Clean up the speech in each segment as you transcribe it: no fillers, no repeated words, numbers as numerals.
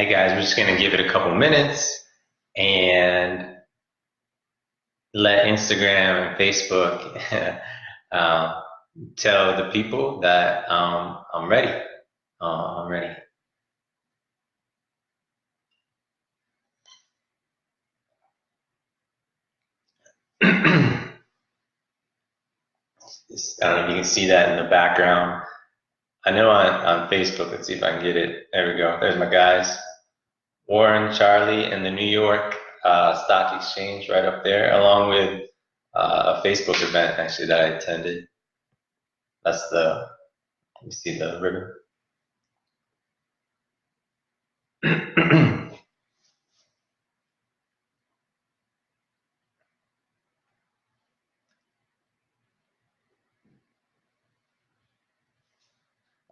Hey guys, we're just going to give it a couple minutes and let Instagram and Facebook um, tell the people that I'm ready. I'm ready. I don't know if you can see that in the background. I know on Facebook, let's see if I can get it. There we go. There's my guys. Warren, Charlie, and the New York Stock Exchange right up there, along with a Facebook event actually that I attended. That's you see the ribbon?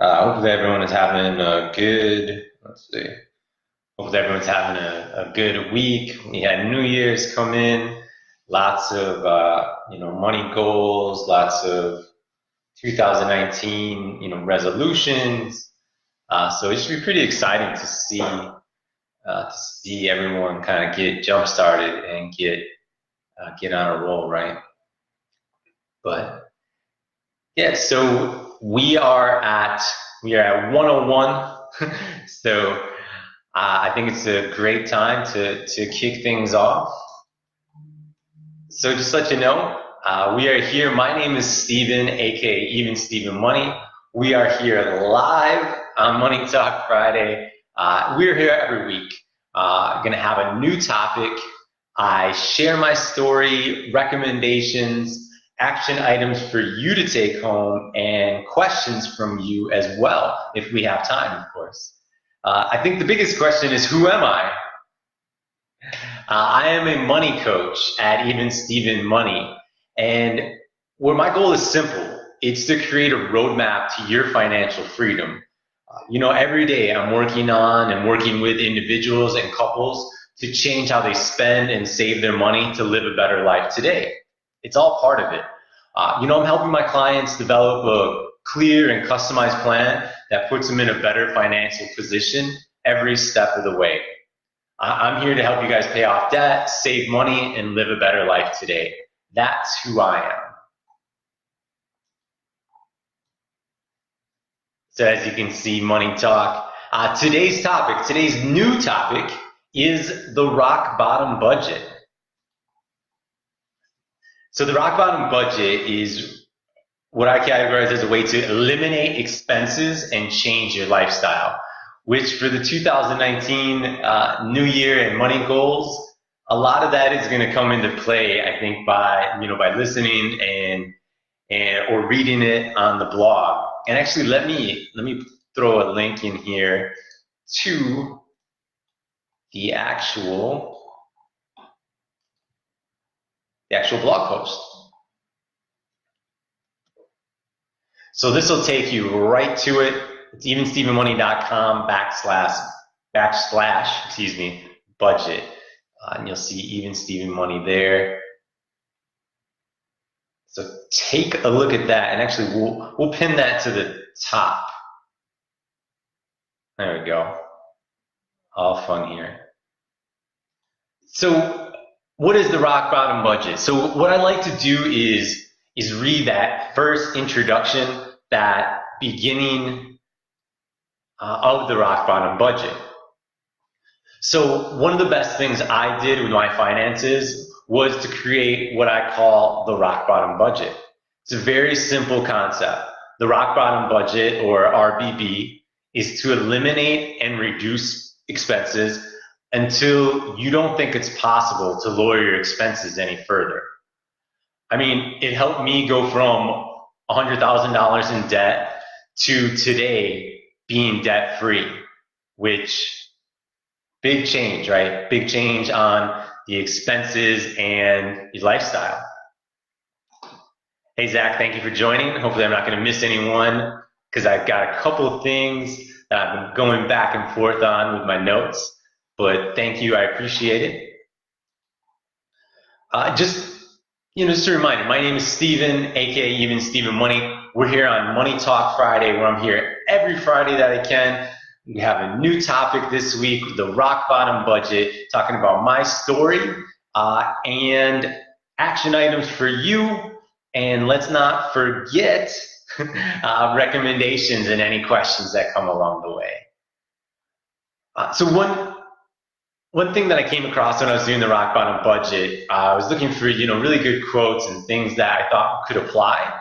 Hopefully everyone is having a good, let's see, hopefully everyone's having a good week. We had New Year's come in, lots of, money goals, lots of 2019, resolutions. So it should be pretty exciting to see everyone kind of get jump started and get on a roll, right? But yeah, so we are at 101. So I think it's a great time to kick things off. So just to let you know, we are here. My name is Steven, aka Even Steven Money. We are here live on Money Talk Friday. We're here every week. Going to have a new topic. I share my story, recommendations, action items for you to take home, and questions from you as well, if we have time, of course. I think the biggest question is, who am I? I am a money coach at Even Steven Money, and where my goal is simple. It's to create a roadmap to your financial freedom. Every day I'm working on and working with individuals and couples to change how they spend and save their money to live a better life today. It's all part of it. I'm helping my clients develop a clear and customized plan that puts them in a better financial position every step of the way. I'm here to help you guys pay off debt, save money, and live a better life today. That's who I am. So as you can see, Money Talk. Today's new topic is the rock bottom budget. So the rock bottom budget is what I categorize as a way to eliminate expenses and change your lifestyle, which for the 2019 New Year and money goals, a lot of that is going to come into play, I think, by listening or reading it on the blog. And actually, let me throw a link in here to the actual blog post. So this will take you right to it. It's evenstevenmoney.com / budget. And you'll see Even Steven Money there. So take a look at that, and actually we'll pin that to the top. There we go. All fun here. So what is the rock bottom budget? So what I like to do is read that first introduction, that beginning of the rock bottom budget. So one of the best things I did with my finances was to create what I call the rock bottom budget. It's a very simple concept. The rock bottom budget, or RBB, is to eliminate and reduce expenses until you don't think it's possible to lower your expenses any further. I mean, it helped me go from $100,000 in debt to today being debt free, which big change, right? Big change on the expenses and your lifestyle. Hey, Zach, thank you for joining. Hopefully I'm not going to miss anyone, because I've got a couple of things that I've been going back and forth on with my notes, but thank you. I appreciate it. Just a reminder, my name is Steven, aka Even Steven Money. We're here on Money Talk Friday, where I'm here every Friday that I can. We have a new topic this week, the rock bottom budget, talking about my story and action items for you. And let's not forget recommendations and any questions that come along the way. So one thing that I came across when I was doing the rock bottom budget, I was looking for really good quotes and things that I thought could apply.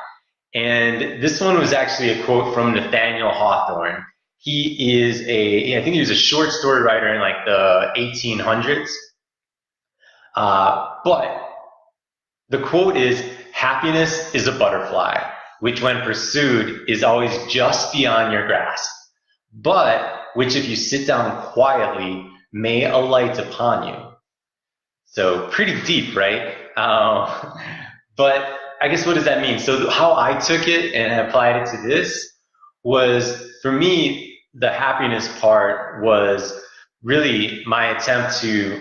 And this one was actually a quote from Nathaniel Hawthorne. He is I think he was a short story writer in like the 1800s. But the quote is, "Happiness is a butterfly, which when pursued is always just beyond your grasp, but which if you sit down quietly may alight upon you." So pretty deep, right? But I guess what does that mean? So how I took it and applied it to this was, for me, the happiness part was really my attempt to,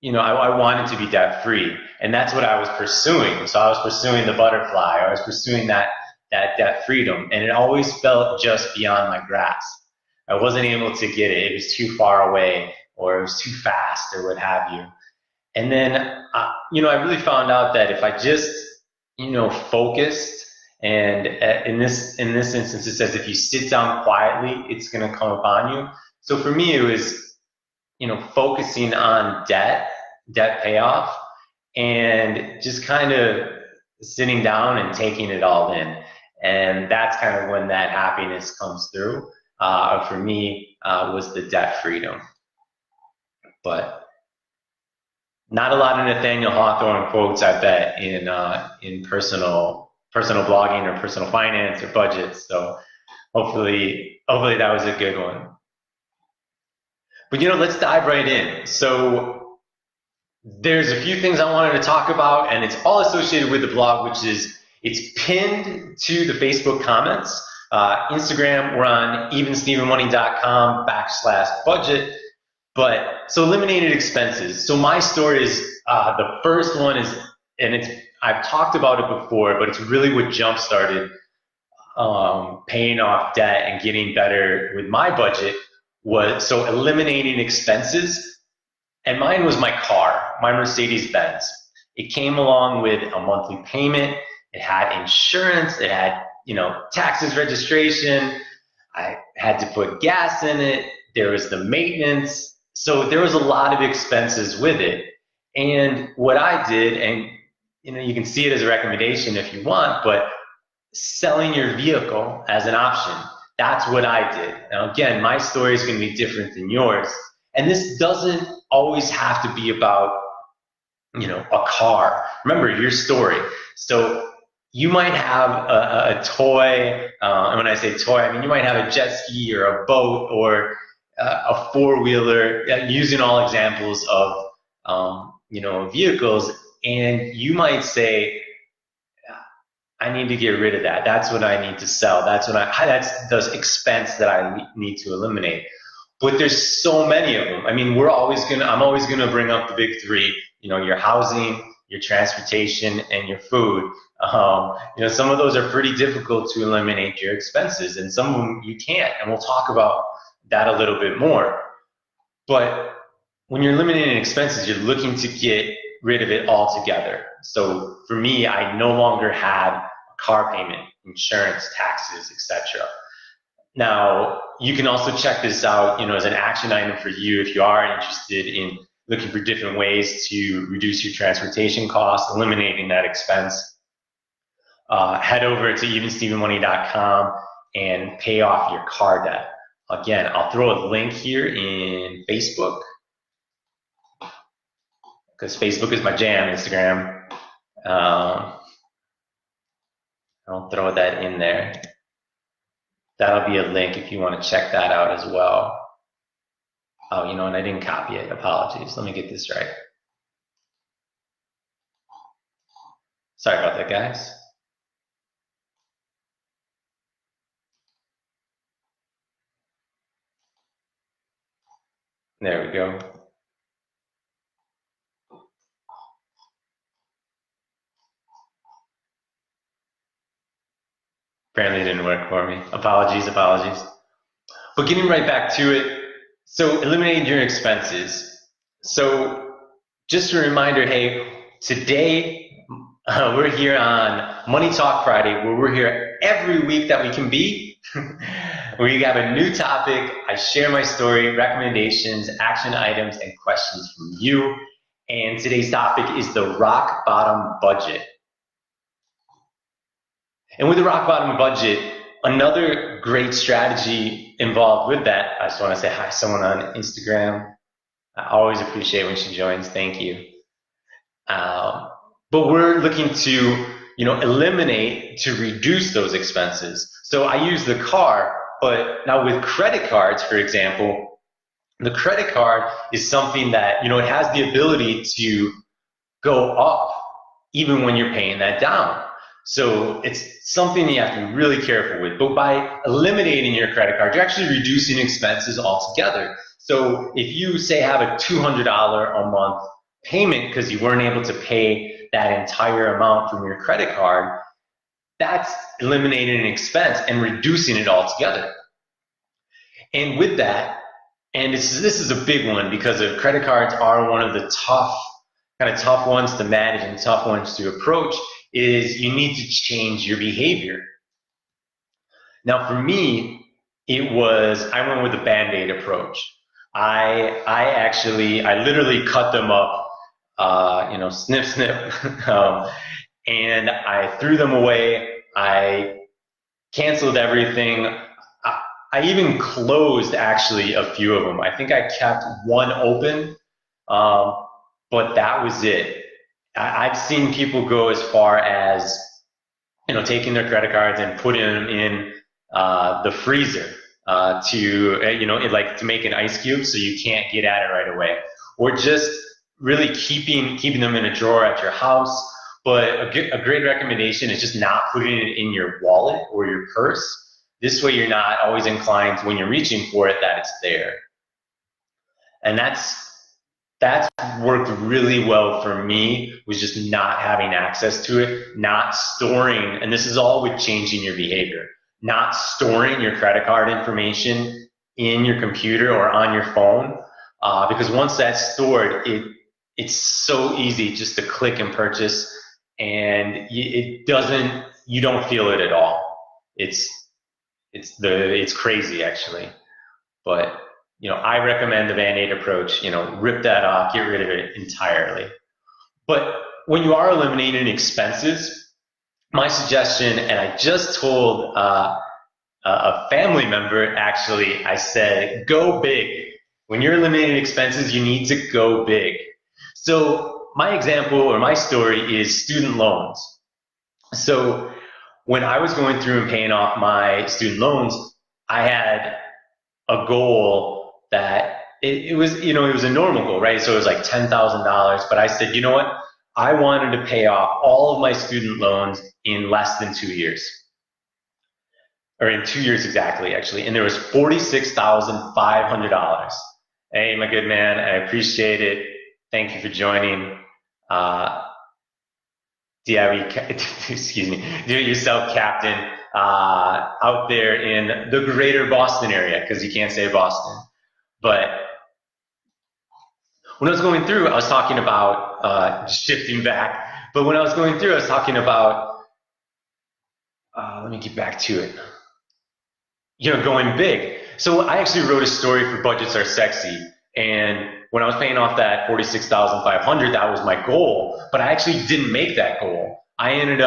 I wanted to be debt free, and that's what I was pursuing. So I was pursuing the butterfly, I was pursuing that debt freedom, and it always felt just beyond my grasp. I wasn't able to get it. It was too far away, or it was too fast, or what have you. And then, I really found out that if I just, focused, and in this instance, it says if you sit down quietly, it's going to come upon you. So for me, it was, focusing on debt payoff, and just kind of sitting down and taking it all in. And that's kind of when that happiness comes through. For me, was the debt freedom. But not a lot of Nathaniel Hawthorne quotes, I bet, in personal blogging or personal finance or budgets. So hopefully that was a good one. But let's dive right in. So there's a few things I wanted to talk about, and it's all associated with the blog, which is it's pinned to the Facebook comments. Instagram, we're on evenstevenmoney.com/budget. But so eliminated expenses. So my story is the first one is, and I've talked about it before, but it's really what jump started paying off debt and getting better with my budget. Was so eliminating expenses, and mine was my car, my Mercedes-Benz. It came along with a monthly payment. It had insurance. It had taxes, registration. I had to put gas in it. There was the maintenance. So there was a lot of expenses with it. And what I did, and you can see it as a recommendation if you want, but selling your vehicle as an option, that's what I did. Now again, my story is going to be different than yours. And this doesn't always have to be about, a car. Remember your story. So you might have a toy, and when I say toy, I mean you might have a jet ski or a boat or a four-wheeler, using all examples of vehicles, and you might say, I need to get rid of that. That's what I need to sell. That's the expense that I need to eliminate. But there's so many of them. I mean, I'm always gonna bring up the big three. Your housing, your transportation, and your food. Some of those are pretty difficult to eliminate your expenses, and some of them you can't. And we'll talk about that a little bit more. But when you're eliminating expenses, you're looking to get rid of it altogether. So for me, I no longer had a car payment, insurance, taxes, etc. Now, you can also check this out, as an action item for you if you are interested in looking for different ways to reduce your transportation costs, eliminating that expense. Head over to evenstevenmoney.com and pay off your car debt. Again, I'll throw a link here in Facebook, because Facebook is my jam. Instagram, I'll throw that in there. That'll be a link if you want to check that out as well. Oh, and I didn't copy it. Apologies. Let me get this right. Sorry about that, guys. There we go. Apparently it didn't work for me. Apologies. But getting right back to it, so eliminating your expenses. So just a reminder, hey, today we're here on Money Talk Friday, where we're here every week that we can be. We have a new topic. I share my story, recommendations, action items, and questions from you. And today's topic is the rock bottom budget. And with the rock bottom budget, another great strategy involved with that, I just want to say hi to someone on Instagram. I always appreciate when she joins. Thank you. But we're looking to, eliminate, to reduce those expenses. So I use the car, but now with credit cards, for example, the credit card is something that, it has the ability to go up even when you're paying that down. So it's something you have to be really careful with. But by eliminating your credit card, you're actually reducing expenses altogether. So if you say have a $200 a month payment because you weren't able to pay that entire amount from your credit card, that's eliminating an expense and reducing it altogether. And with that, and this is a big one because credit cards are one of the tough ones to manage and tough ones to approach, is you need to change your behavior. Now for me, I went with the Band-Aid approach. I literally cut them up, snip, snip, and I threw them away. I canceled everything. I even closed actually a few of them. I think I kept one open, but that was it. I've seen people go as far as, taking their credit cards and putting them in the freezer to make an ice cube so you can't get at it right away, or just really keeping them in a drawer at your house. But a great recommendation is just not putting it in your wallet or your purse. This way you're not always inclined when you're reaching for it that it's there. And that's worked really well for me, was just not having access to it, not storing, and this is all with changing your behavior, not storing your credit card information in your computer or on your phone, because once that's stored, it's so easy just to click and purchase, and you don't feel it at all. It's crazy actually, but I recommend the Band-Aid approach. Rip that off, get rid of it entirely. But when you are eliminating expenses, my suggestion, and I just told a family member actually, I said, go big. When you're eliminating expenses, you need to go big. So my example or my story is student loans. So when I was going through and paying off my student loans, I had a goal that it was a normal goal, right? So it was like $10,000, but I said, you know what? I wanted to pay off all of my student loans in less than 2 years, or in 2 years exactly, actually. And there was $46,500. Hey, my good man, I appreciate it. Thank you for joining. Do-it-yourself captain out there in the greater Boston area, because you can't say Boston. But when I was going through, I was talking about shifting back. But when I was going through, I was talking about, let me get back to it. Going big. So I actually wrote a story for Budgets Are Sexy, and when I was paying off that $46,500, that was my goal. But I actually didn't make that goal. It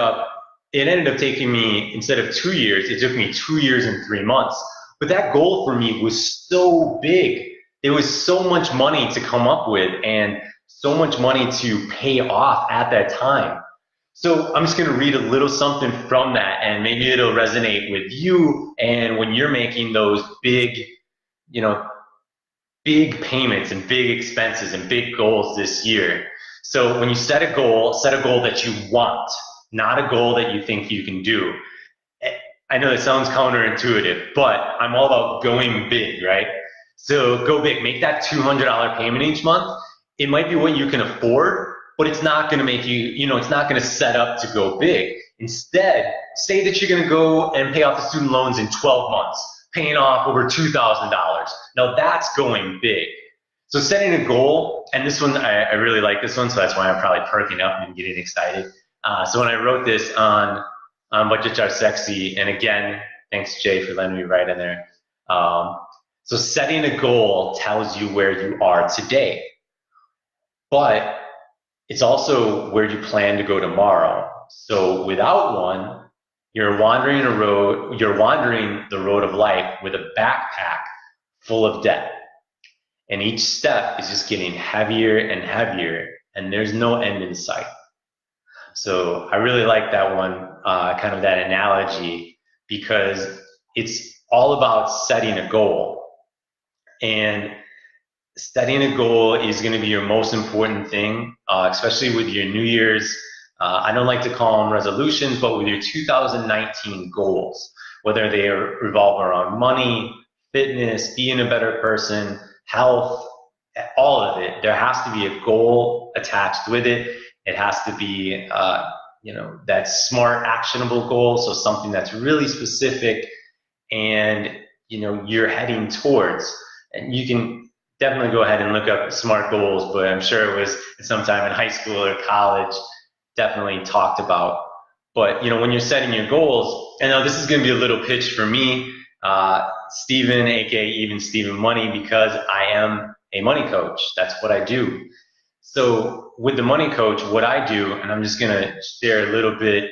ended up taking me, instead of 2 years, it took me 2 years and 3 months. But that goal for me was so big. It was so much money to come up with and so much money to pay off at that time. So I'm just going to read a little something from that, and maybe it'll resonate with you. And when you're making those big payments and big expenses and big goals this year. So when you set a goal that you want, not a goal that you think you can do. I know that sounds counterintuitive, but I'm all about going big, right? So go big, make that $200 payment each month. It might be what you can afford, but it's not going to make you, it's not going to set up to go big. Instead, say that you're going to go and pay off the student loans in 12 months. paying off over $2,000. Now that's going big. So setting a goal, and this one, I really like this one, so that's why I'm probably perking up and getting excited. So when I wrote this on Budgets Are Sexy, and again, thanks Jay for letting me write in there. So setting a goal tells you where you are today, but it's also where you plan to go tomorrow. So without one, you're wandering the road of life with a backpack full of debt. And each step is just getting heavier and heavier, and there's no end in sight. So I really like that one, kind of that analogy, because it's all about setting a goal. And setting a goal is going to be your most important thing, especially with your New Year's, I don't like to call them resolutions, but with your 2019 goals, whether they revolve around money, fitness, being a better person, health, all of it, there has to be a goal attached with it. It has to be, that smart, actionable goal, so something that's really specific and, you're heading towards. And you can definitely go ahead and look up SMART goals, but I'm sure it was sometime in high school or college, definitely talked about. But, when you're setting your goals, and now this is going to be a little pitch for me, Stephen, aka even Stephen Money, because I am a money coach. That's what I do. So with the money coach, what I do, and I'm just going to share a little bit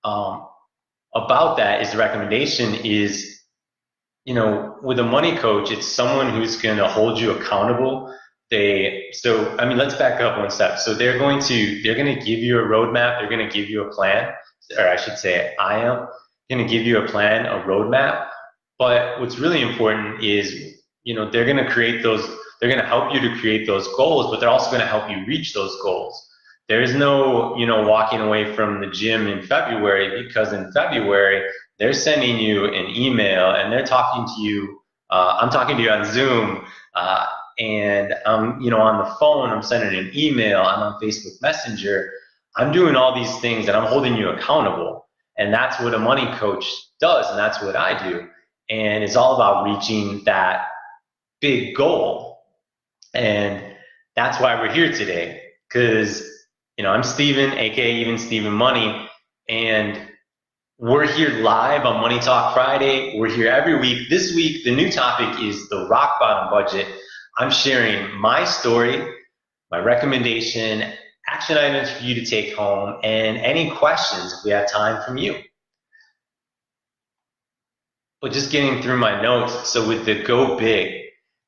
about that, is the recommendation is, with a money coach, it's someone who's going to hold you accountable. Let's back up one step. So they're going to give you a roadmap. They're going to give you a plan, or I should say, I am going to give you a plan, a roadmap. But what's really important is, they're going to create those. They're going to help you to create those goals, but they're also going to help you reach those goals. There is no, walking away from the gym in February, because in February, they're sending you an email and they're talking to you. I'm talking to you on Zoom, and I'm, on the phone, I'm sending an email, I'm on Facebook Messenger. I'm doing all these things and I'm holding you accountable. And that's what a money coach does, and that's what I do. And it's all about reaching that big goal. And that's why we're here today, because, I'm Stephen, aka even Stephen Money, and we're here live on Money Talk Friday. We're here every week. This week, the new topic is the rock bottom budget. I'm sharing my story, my recommendation, action items for you to take home, and any questions if we have time from you. But just getting through my notes, so with the go big,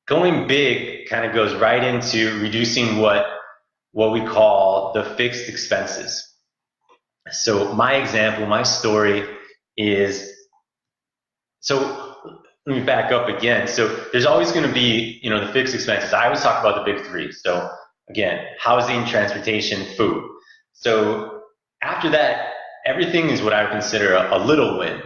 going big kind of goes right into reducing what we call the fixed expenses. So my example, my story is, so let me back up again. So there's always going to be, the fixed expenses. I always talk about the big three. So again, housing, transportation, food. So after that, everything is what I would consider a little win.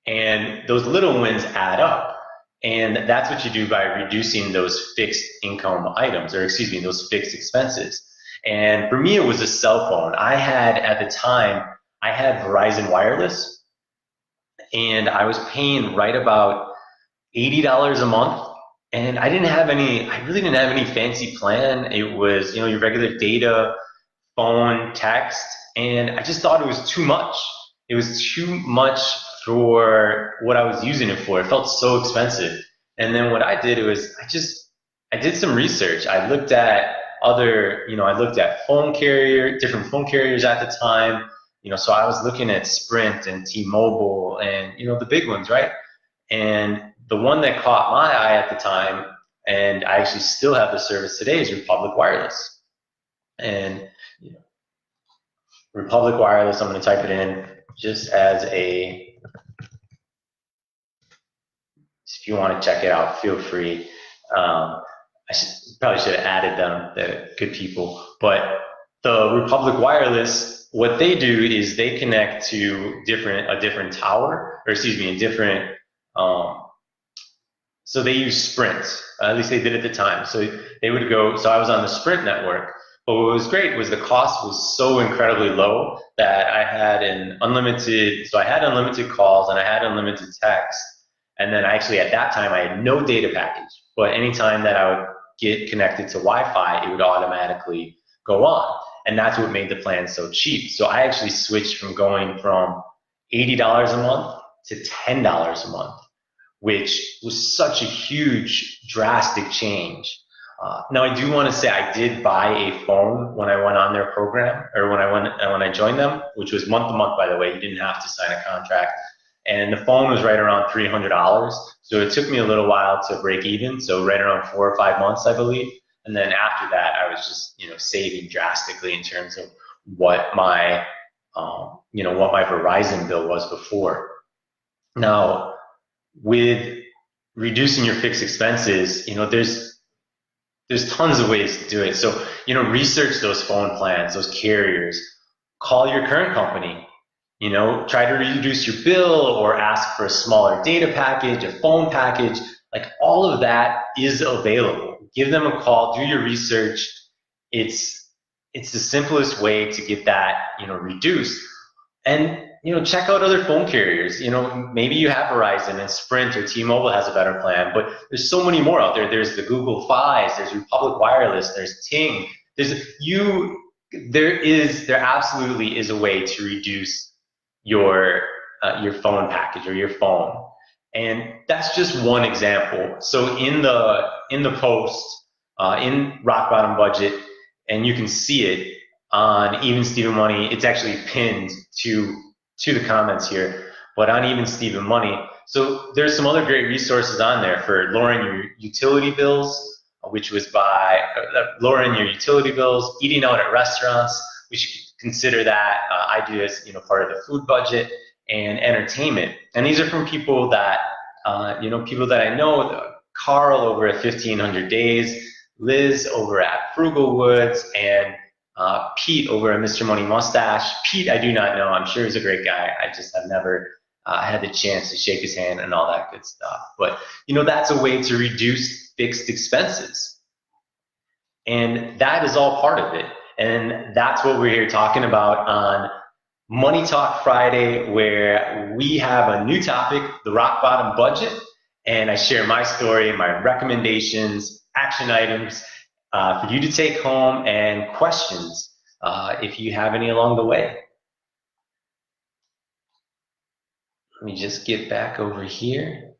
And those little wins add up. And that's what you do by reducing those fixed income items, or excuse me, those fixed expenses. And for me, it was a cell phone. At the time, I had Verizon Wireless, and I was paying right about $80 a month. And I really didn't have any fancy plan. It was, your regular data, phone, text, and I just thought it was too much. It was too much for what I was using it for. It felt so expensive. And then what I did was I did some research. I looked at different phone carriers at the time. So I was looking at Sprint and T-Mobile and, the big ones, right? And the one that caught my eye at the time, and I actually still have the service today, is Republic Wireless. And Republic Wireless, I'm going to type it in just as if you want to check it out, feel free. Probably should have added them, the good people. But the Republic Wireless, what they do is they connect to a different tower, or excuse me, a different, so they use Sprint, at least they did at the time. So they would go, so I was on the Sprint network, but what was great was the cost was so incredibly low that I had unlimited calls and I had unlimited text. And then actually at that time, I had no data package, but anytime that I would get connected to Wi-Fi, it would automatically go on. And that's what made the plan so cheap. So I actually switched from going from $80 a month to $10 a month, which was such a huge, drastic change. Now I do want to say I did buy a phone when I went on their program, or when I joined them, which was month to month, by the way. You didn't have to sign a contract, and the phone was right around $300. So it took me a little while to break even. So right around 4 or 5 months, I believe. And then after that, I was just saving drastically in terms of what my what my Verizon bill was before. Now, with reducing your fixed expenses, there's tons of ways to do it. So, research those phone plans, those carriers, call your current company, try to reduce your bill or ask for a smaller data package, a phone package, like all of that is available. Give them a call, do your research. It's the simplest way to get that, reduced. And, check out other phone carriers. Maybe you have Verizon and Sprint or T-Mobile has a better plan, but there's so many more out there. There's the Google Fi's, there's Republic Wireless, there's Ting. There absolutely is a way to reduce your phone package or your phone. And that's just one example. So in the post, in Rock Bottom Budget, and you can see it on Even Steven Money, it's actually pinned to the comments here, but on Even Steven Money. So there's some other great resources on there for lowering your utility bills, which was by lowering your utility bills, eating out at restaurants. We should consider that. I do as part of the food budget, and entertainment. And these are from people that people that I know. Carl over at 1500 Days, Liz over at Frugal Woods, and Pete over at Mr. Money Mustache. Pete, I do not know. I'm sure he's a great guy. I just have never had the chance to shake his hand and all that good stuff. But, that's a way to reduce fixed expenses. And that is all part of it. And that's what we're here talking about on Money Talk Friday, where we have a new topic, the Rock Bottom Budget. And I share my story, my recommendations, action items, for you to take home, and questions if you have any along the way. Let me just get back over here.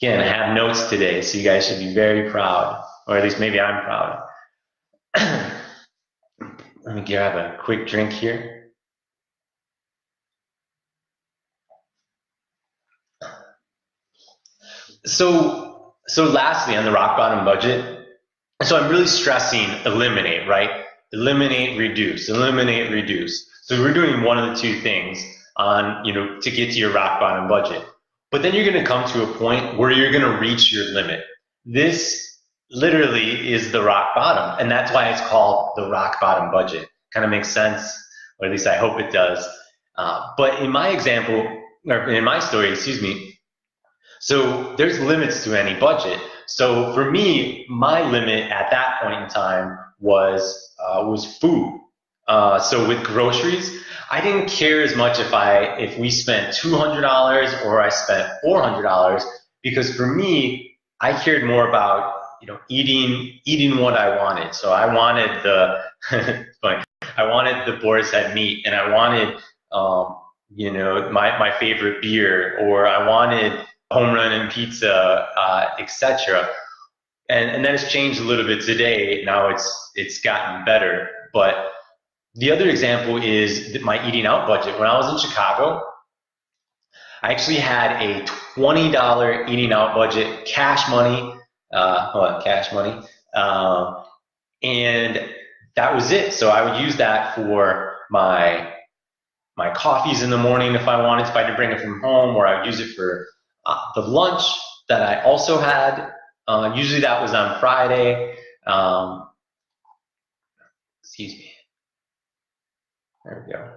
Again, I have notes today, so you guys should be very proud, or at least maybe I'm proud. Let me grab a quick drink here. So lastly, on the Rock Bottom Budget, so I'm really stressing eliminate, right? Eliminate, reduce, eliminate, reduce. So we're doing one of the two things on, to get to your rock bottom budget. But then you're going to come to a point where you're going to reach your limit. This literally is the rock bottom, and that's why it's called the Rock Bottom Budget. Kind of makes sense, or at least I hope it does. But in my example, or in my story, excuse me, so there's limits to any budget. So for me, my limit at that point in time was food. So with groceries, I didn't care as much if we spent $200 or I spent $400, because for me, I cared more about eating what I wanted. So I wanted I wanted the boar's head meat, and I wanted my favorite beer, or I wanted home run and pizza, etc. And that has changed a little bit today. Now it's gotten better. But the other example is my eating out budget. When I was in Chicago, I actually had a $20 eating out budget, cash money, and that was it. So I would use that for my coffees in the morning if I wanted, if I had to bring it from home, or I would use it for the lunch that I also had. Usually that was on Friday. Excuse me. There we go.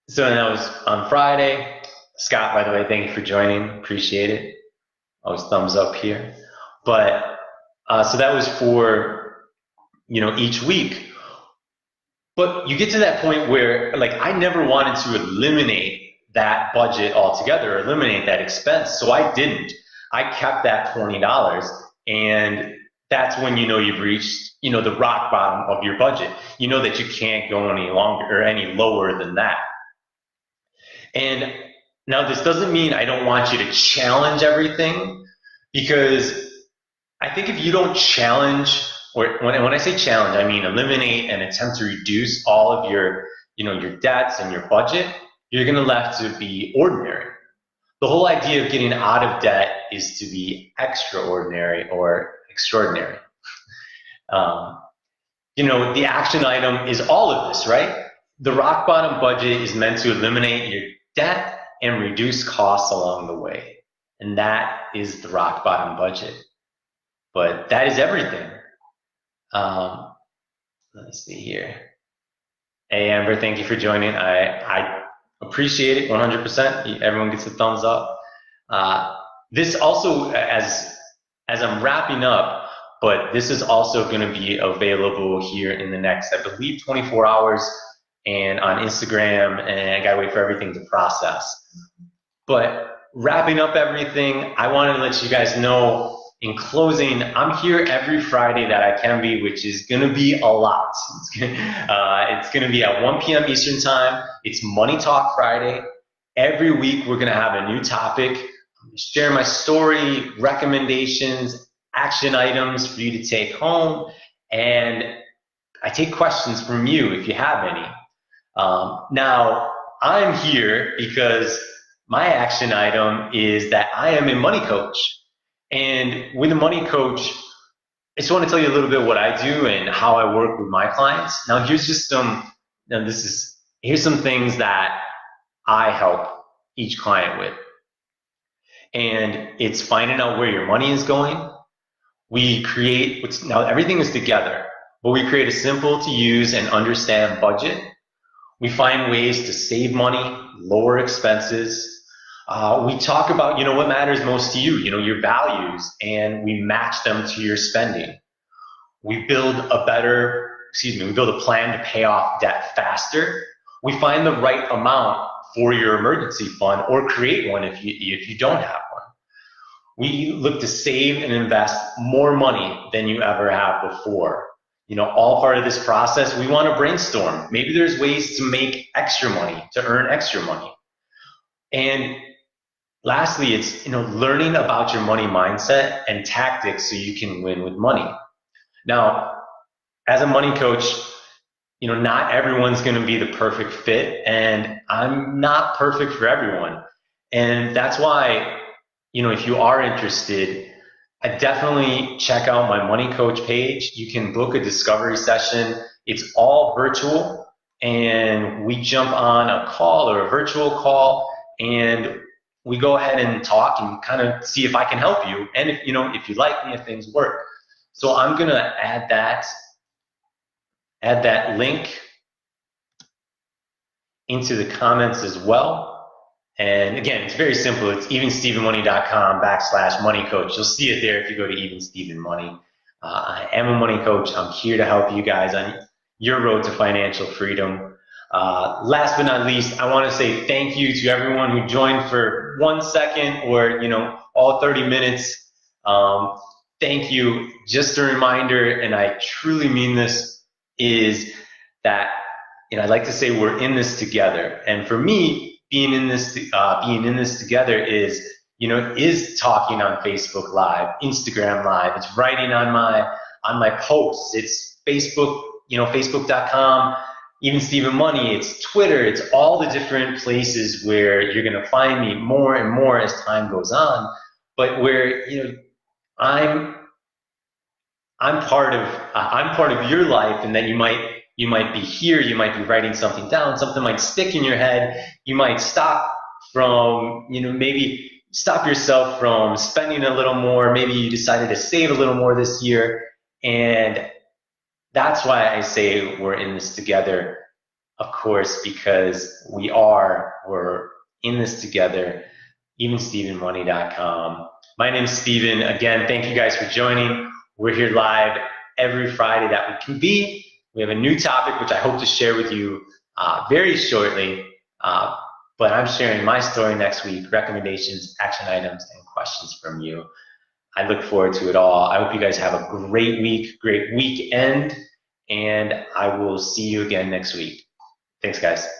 So that was on Friday. Scott, by the way, thank you for joining. Appreciate it. Always thumbs up here. But so that was for each week. But you get to that point where I never wanted to eliminate that budget altogether, eliminate that expense. So I didn't. I kept that $20, and that's when you know you've reached, you know, the rock bottom of your budget. You know that you can't go any longer or any lower than that. And now this doesn't mean I don't want you to challenge everything, because I think if you don't challenge, or when I say challenge, I mean eliminate and attempt to reduce all of your, you know, your debts and your budget, you're going to left to be ordinary. The whole idea of getting out of debt is to be extraordinary or extraordinary. You know, the action item is all of this, right? The rock bottom budget is meant to eliminate your debt and reduce costs along the way. And that is the rock bottom budget. But that is everything. Let's see here. Hey, Amber, thank you for joining. I appreciate it 100%. Everyone gets a thumbs up. This also, as I'm wrapping up, but this is also going to be available here in the next, I believe, 24 hours and on Instagram, and I got to wait for everything to process. But wrapping up everything, I wanted to let you guys know, in closing, I'm here every Friday that I can be, which is going to be a lot. It's going to be at 1 p.m. Eastern Time. It's Money Talk Friday. Every week, we're going to have a new topic. I'm going to share my story, recommendations, action items for you to take home. And I take questions from you if you have any. Now, I'm here because my action item is that I am a money coach. And with a money coach, I just want to tell you a little bit what I do and how I work with my clients. Now, here's just here's some things that I help each client with. And it's finding out where your money is going. We create, now everything is together, but we create a simple to use and understand budget. We find ways to save money, lower expenses. We talk about, you know, what matters most to you, you know, your values, and we match them to your spending. We build a plan to pay off debt faster. We find the right amount for your emergency fund, or create one if you don't have one. We look to save and invest more money than you ever have before. You know, all part of this process, we want to brainstorm. Maybe there's ways to make extra money, to earn extra money. And lastly, it's, you know, learning about your money mindset and tactics so you can win with money. Now, as a money coach, you know, not everyone's going to be the perfect fit, and I'm not perfect for everyone. And that's why, you know, if you are interested, I definitely check out my money coach page. You can book a discovery session. It's all virtual, and we jump on a call or a virtual call, and we go ahead and talk and kind of see if I can help you, and if, you know, if you like me, if things work. So I'm gonna add that link into the comments as well. And again, it's very simple. It's evenstevenmoney.com/money coach. You'll see it there if you go to Even Steven Money. I am a money coach. I'm here to help you guys on your road to financial freedom. Last but not least, I want to say thank you to everyone who joined for 1 second or, you know, all 30 minutes. Thank you. Just a reminder, and I truly mean this, is that, you know, I like to say we're in this together. And for me, being in this together is, you know, is talking on Facebook Live, Instagram Live. It's writing on my posts. It's Facebook, you know, Facebook.com, Even Steven Money. It's Twitter. It's all the different places where you're going to find me more and more as time goes on. But where, you know, I'm part of your life, and then you might be here, you might be writing something down, something might stick in your head, you might stop from, you know, maybe stop yourself from spending a little more, maybe you decided to save a little more this year, and that's why I say we're in this together, of course, because we're in this together, evenstevenmoney.com. My name is Steven. Again, thank you guys for joining. We're here live every Friday that we can be. We have a new topic, which I hope to share with you very shortly. but I'm sharing my story next week, recommendations, action items, and questions from you. I look forward to it all. I hope you guys have a great week, great weekend, and I will see you again next week. Thanks, guys.